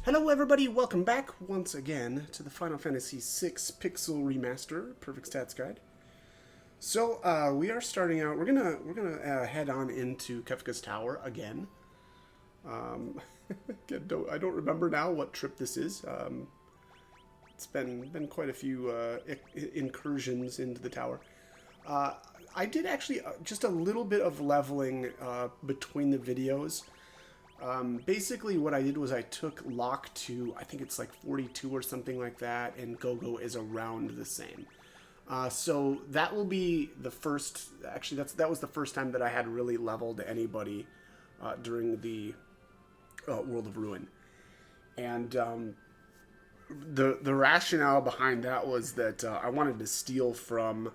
Hello everybody, welcome back once again to the Final Fantasy VI Pixel Remaster Perfect Stats Guide. So we are starting out. We're gonna head on into Kefka's Tower again. Um, I don't remember now what trip this is. It's been quite a few incursions into the tower. Uh, I did actually just a little bit of leveling between the videos. Basically, what I did was I took Lock to, I think it's like 42 or something like that, and Go-Go is around the same. So that will be the first. Actually, that was the first time that I had really leveled anybody during the World of Ruin, and the rationale behind that was that I wanted to steal from.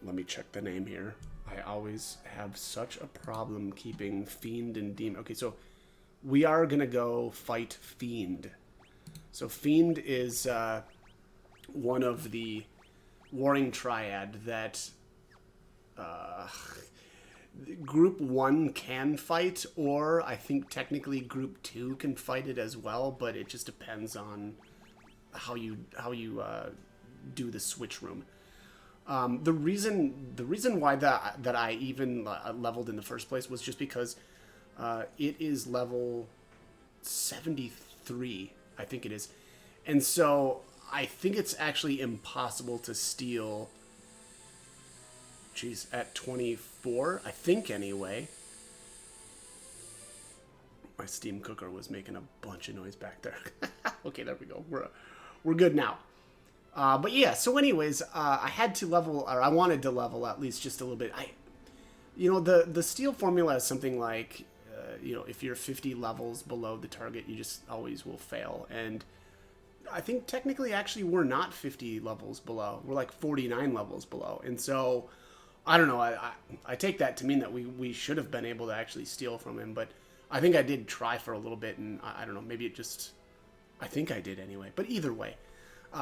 Let me check the name here. I always have such a problem keeping Fiend and Demon. Okay, so we are gonna go fight Fiend. So Fiend is one of the warring triad that uh, Group 1 can fight, or I think technically Group 2 can fight it as well, but it just depends on how you do the switch room. The reason why that I even leveled in the first place was just because it is level 73, I think it is, and so I think it's actually impossible to steal. Geez, at 24, I think anyway. My steam cooker was making a bunch of noise back there. Okay, there we go. We're good now. But yeah, so anyways, I had to level, or I wanted to level at least just a little bit. The steal formula is something like, if you're 50 levels below the target, you just always will fail. And I think technically, actually, we're not 50 levels below. We're like 49 levels below. And so, I don't know. I take that to mean that we should have been able to actually steal from him. But I think I did try for a little bit, and I don't know. Maybe it just, I think I did anyway. But either way.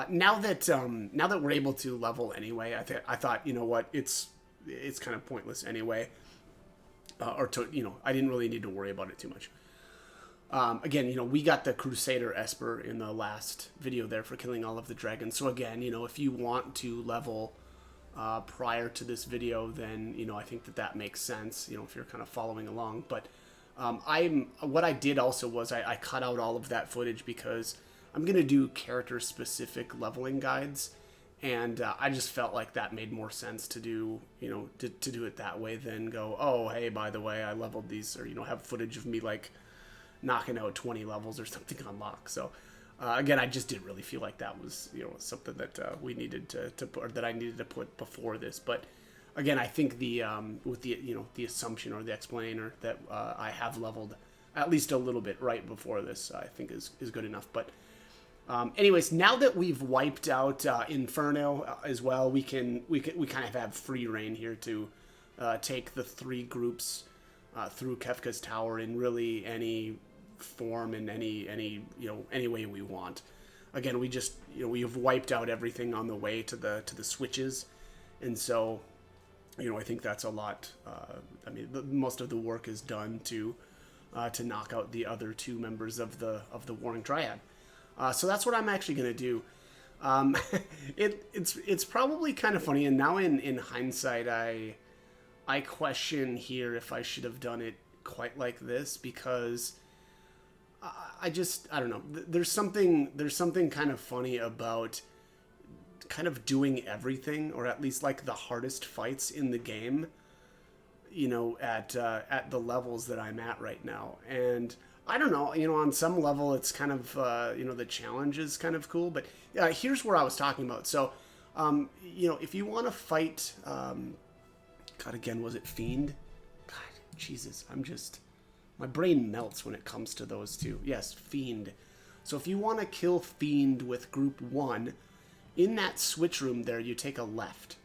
Now that we're able to level anyway, I thought, you know what, it's kind of pointless anyway, I didn't really need to worry about it too much. Again, we got the Crusader Esper in the last video there for killing all of the dragons. So again, if you want to level prior to this video, then I think that makes sense. If you're kind of following along, but what I did also was I cut out all of that footage because I'm going to do character-specific leveling guides, and I just felt like that made more sense to do, to do it that way than go, oh, hey, by the way, I leveled these, or, have footage of me, like, knocking out 20 levels or something on lock. So, again, I just didn't really feel like that was, something that we needed to put, or that I needed to put before this. But, again, I think with the assumption or the explainer that I have leveled at least a little bit right before this, I think is good enough. But anyways, now that we've wiped out Inferno as well, we kind of have free reign here to take the three groups through Kefka's Tower in really any form and any way we want. Again, we just we've wiped out everything on the way to the switches, and so I think that's a lot. Most of the work is done to knock out the other two members of the Warring Triad. So that's what I'm actually going to do. It's probably kind of funny, and now in hindsight, I question here if I should have done it quite like this, because I don't know. There's something kind of funny about kind of doing everything, or at least like the hardest fights in the game, at the levels that I'm at right now. And I don't know, on some level it's kind of, the challenge is kind of cool, but here's where I was talking about. So, if you want to fight, God, again, was it Fiend? God, Jesus, my brain melts when it comes to those two. Yes, Fiend. So if you want to kill Fiend with Group 1, in that switch room there, you take a left.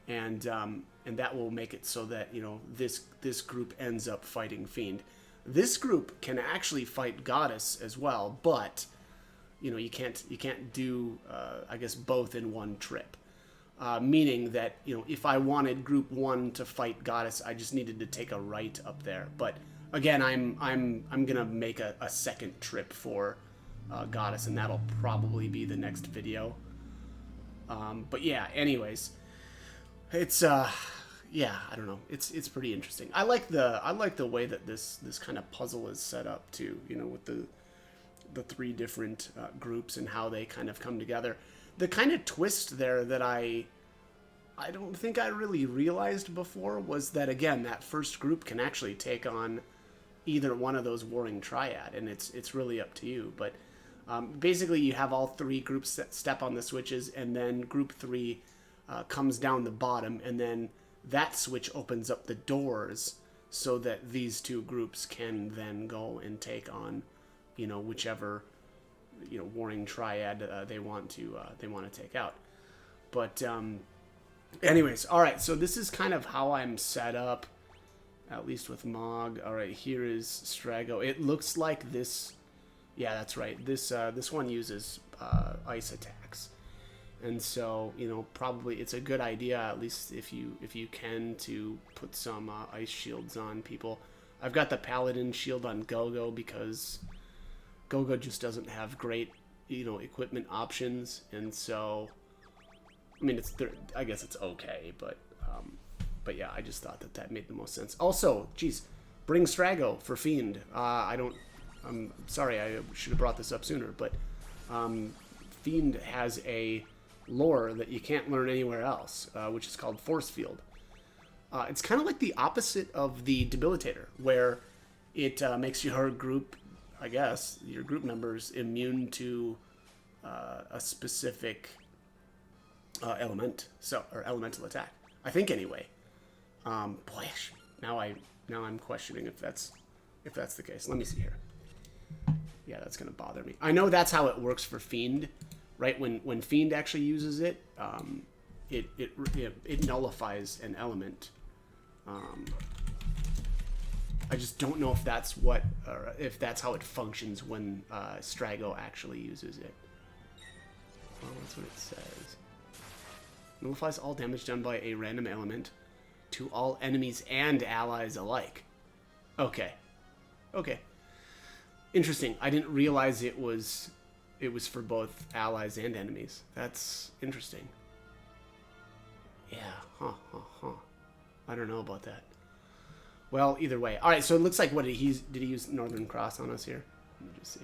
And that will make it so that, this group ends up fighting Fiend. This group can actually fight Goddess as well, but you can't do I guess both in one trip. Meaning that if I wanted Group 1 to fight Goddess, I just needed to take a right up there. But again, I'm gonna make a second trip for Goddess, and that'll probably be the next video. But yeah, anyways, it's yeah, I don't know. It's pretty interesting. I like the way that this kind of puzzle is set up too. You know, with the three different groups and how they kind of come together. The kind of twist there that I don't think I really realized before was that, again, that first group can actually take on either one of those warring triad, and it's really up to you. But basically, you have all three groups step on the switches, and then group three comes down the bottom, and then that switch opens up the doors so that these two groups can then go and take on, you know, whichever, you know, warring triad they want to take out. But anyways, all right. So this is kind of how I'm set up, at least with Mog. All right, here is Strago. It looks like this. Yeah, that's right. This one uses ice attacks, and so, you know, probably it's a good idea, at least if you can, to put some ice shields on people. I've got the Paladin shield on Gogo because Gogo just doesn't have great, you know, equipment options, and so, I mean, I guess it's okay, but yeah, I just thought that made the most sense. Also, geez, bring Strago for Fiend. I'm sorry, I should have brought this up sooner, but Fiend has a lore that you can't learn anywhere else, which is called Force Field. It's kind of like the opposite of the Debilitator, where it makes your group, I guess, your group members immune to a specific elemental attack. I think, anyway. Boy, now I'm questioning if that's the case. Let me see here. Yeah, that's gonna bother me. I know that's how it works for Fiend, right? When Fiend actually uses it, it nullifies an element. I just don't know if that's how it functions when Strago actually uses it. Well, that's what it says. Nullifies all damage done by a random element to all enemies and allies alike. Okay. Interesting. I didn't realize it was for both allies and enemies. That's interesting. Yeah. Huh. I don't know about that. Well, either way. All right. So it looks like, did he use Northern Cross on us here? Let me just see.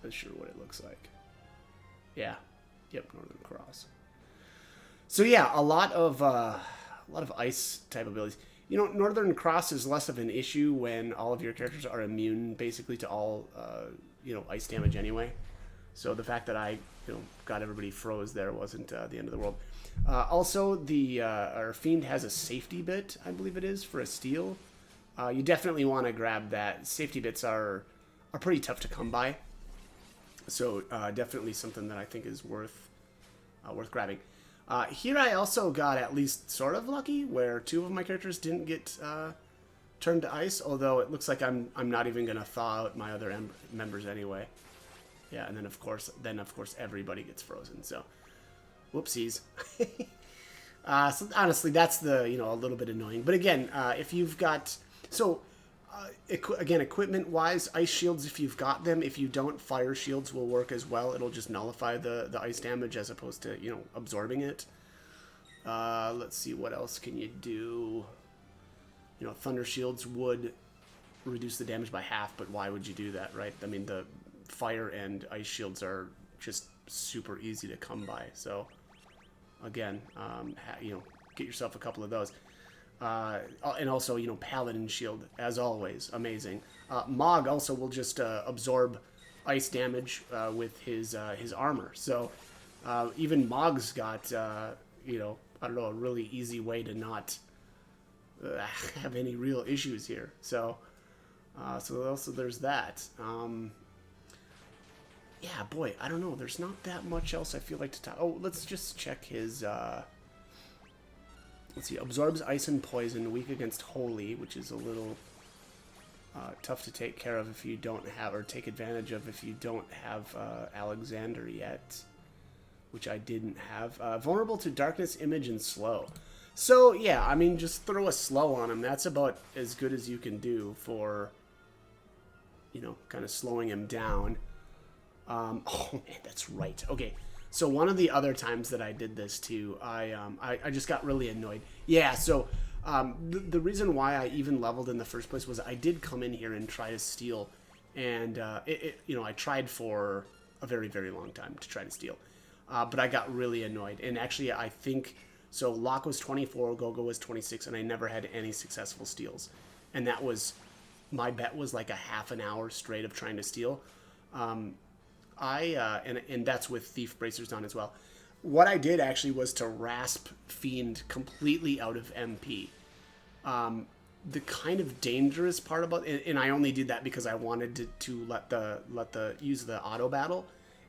Not sure what it looks like. Yeah. Yep. Northern Cross. So yeah, a lot of ice type abilities. You know, Northern Cross is less of an issue when all of your characters are immune, basically, to all, ice damage anyway. So the fact that I, got everybody froze there wasn't the end of the world. Also, our Fiend has a safety bit, I believe it is, for a steal. You definitely want to grab that. Safety bits are pretty tough to come by. So definitely something that I think is worth grabbing. Here I also got at least sort of lucky, where two of my characters didn't get turned to ice, although it looks like I'm not even going to thaw out my other members anyway. Yeah, and then of course everybody gets frozen, so whoopsies. So honestly, that's a little bit annoying. But again, if you've got... So, again, equipment-wise, ice shields, if you've got them, if you don't, fire shields will work as well. It'll just nullify the ice damage as opposed to, absorbing it. Let's see, what else can you do? Thunder shields would reduce the damage by half, but why would you do that, right? I mean, the fire and ice shields are just super easy to come by. So, again, get yourself a couple of those. And also, Paladin shield, as always, amazing. Mog also will just absorb ice damage with his armor. So even Mog's got, I don't know, a really easy way to not have any real issues here. So also there's that. Yeah, boy, I don't know. There's not that much else I feel like to talk. Oh, let's just check his... Let's see, absorbs ice and poison, weak against holy, which is a little tough to take care of if you don't have, or take advantage of if you don't have Alexander yet, which I didn't have. Vulnerable to darkness, image, and slow. So, yeah, I mean, just throw a slow on him. That's about as good as you can do for, you know, kind of slowing him down. Oh, man, that's right. Okay, so one of the other times that I did this, too, I just got really annoyed. Yeah, so the reason why I even leveled in the first place was I did come in here and try to steal. And, you know, I tried for a very, very long time to try to steal. But I got really annoyed. And actually, I think... So Locke was 24, Gogo was 26, and I never had any successful steals. And that was... My bet was like a half an hour straight of trying to steal. And that's with Thief Bracers on as well. What I did actually was to rasp Fiend completely out of MP. The kind of dangerous part about it, and I only did that because I wanted to use the auto battle,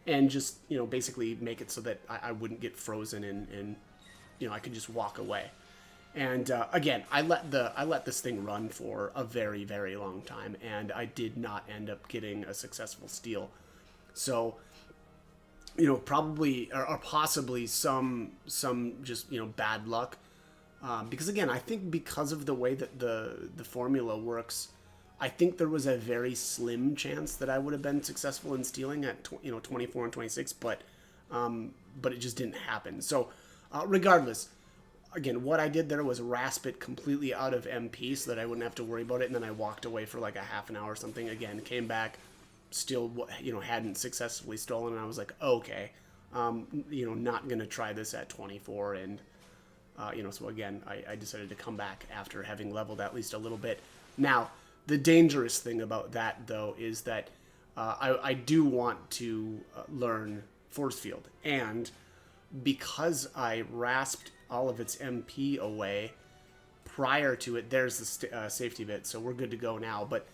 and just, you know, basically make it so that I wouldn't get frozen and you know, I could just walk away. And again, I let this thing run for a very, very long time, and I did not end up getting a successful steal. So, you know, probably or possibly some just, you know, bad luck. Because again, I think because of the way that the formula works, I think there was a very slim chance that I would have been successful in stealing at 24 and 26, but it just didn't happen. So regardless, again, what I did there was rasp it completely out of MP so that I wouldn't have to worry about it, and then I walked away for like a half an hour or something. Again, came back, still, you know, hadn't successfully stolen, and I was like, okay, you know, not gonna try this at 24, and you know, so again, I decided to come back after having leveled at least a little bit. Now, the dangerous thing about that, though, is that I do want to learn Force Field, and because I rasped all of its MP away prior to it, there's the safety bit, so we're good to go now. But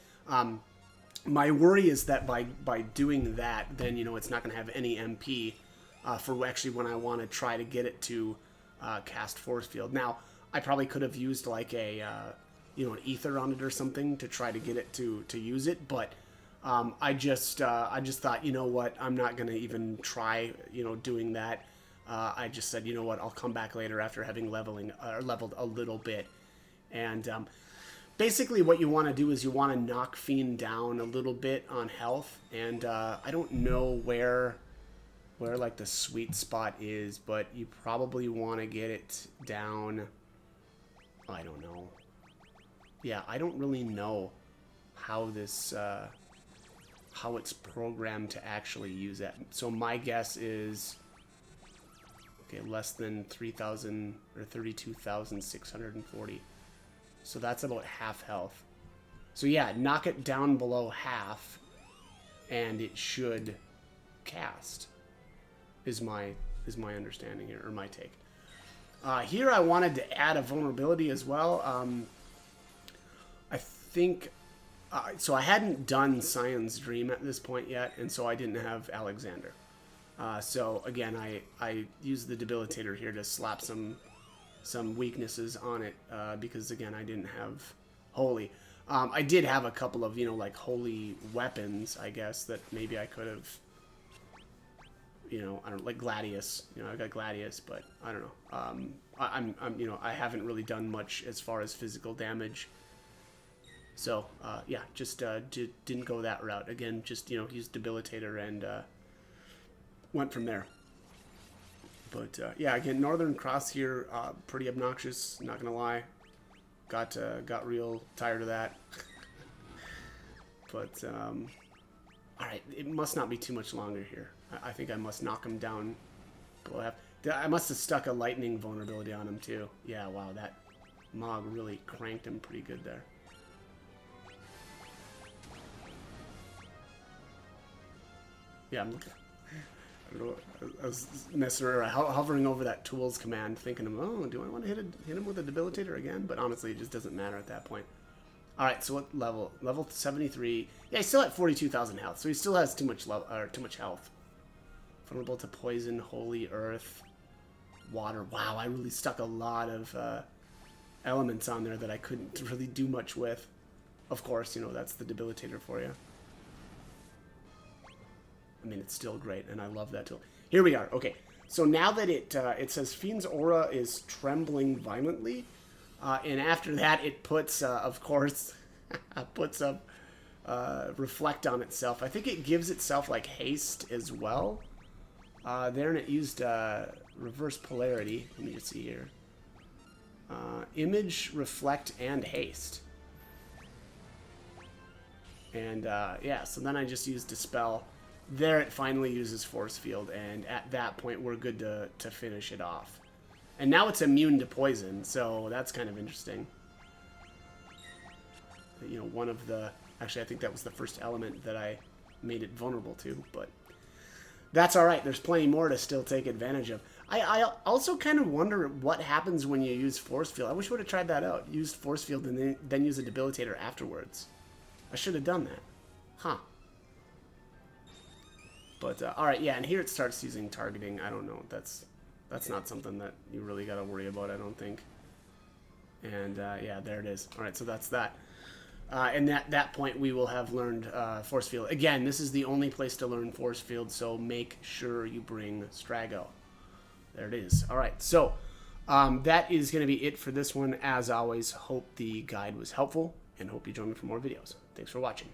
my worry is that by doing that, then, you know, it's not going to have any MP for actually when I want to try to get it to cast Force Field. Now, I probably could have used like a you know, an ether on it or something to try to get it to use it, but I just thought, you know what, I'm not going to even try, you know, doing that. I just said, you know what, I'll come back later after having leveled a little bit. And basically what you want to do is you want to knock Fiend down a little bit on health. And I don't know where like the sweet spot is, but you probably want to get it down. I don't know. Yeah, I don't really know how this how it's programmed to actually use that. So my guess is, okay, less than 3,000 or 32,640. So that's about half health. So yeah, knock it down below half, and it should cast. Is my understanding here, or my take. Here I wanted to add a vulnerability as well. I think so. I hadn't done Cyan's Dream at this point yet, and so I didn't have Alexander. So again, I used the debilitator here to slap some weaknesses on it, because again, I didn't have holy. I did have a couple of, you know, like holy weapons, I guess, that maybe I could have, you know, I don't know, like Gladius. You know, I got Gladius, but I don't know. I'm you know, I haven't really done much as far as physical damage. So yeah, just didn't go that route. Again, just, you know, used debilitator and went from there. But yeah, again, Northern Cross here, pretty obnoxious. Not gonna lie, got real tired of that. But all right, it must not be too much longer here. I think I must knock him down below half. I must have stuck a lightning vulnerability on him too. Yeah, wow, that Mog really cranked him pretty good there. Yeah, I was messing around, hovering over that tools command, thinking, oh, do I want to hit him with a debilitator again? But honestly, it just doesn't matter at that point. All right, so what level? Level 73. Yeah, he's still at 42,000 health, so he still has too much health. Vulnerable to poison, holy earth, water. Wow, I really stuck a lot of elements on there that I couldn't really do much with. Of course, you know, that's the debilitator for you. I mean, it's still great, and I love that tool. Here we are. Okay, So now that it says Fiend's aura is trembling violently, and after that it puts, of course, puts up reflect on itself. I think it gives itself like haste as well. There, and it used reverse polarity. Let me just see here. Image, reflect, and haste. And yeah, so then I just used dispel. There it finally uses force field, and at that point we're good to finish it off. And now it's immune to poison, so that's kind of interesting. You know, one of the... Actually, I think that was the first element that I made it vulnerable to, but that's alright. There's plenty more to still take advantage of. I also kind of wonder what happens when you use force field. I wish I would have tried that out. Used force field and then use a debilitator afterwards. I should have done that. Huh. But, alright, yeah, and here it starts using targeting. I don't know. That's not something that you really got to worry about, I don't think. And, yeah, there it is. Alright, so that's that. And at that point, we will have learned force field. Again, this is the only place to learn force field, so make sure you bring Strago. There it is. Alright, so that is going to be it for this one. As always, hope the guide was helpful, and hope you join me for more videos. Thanks for watching.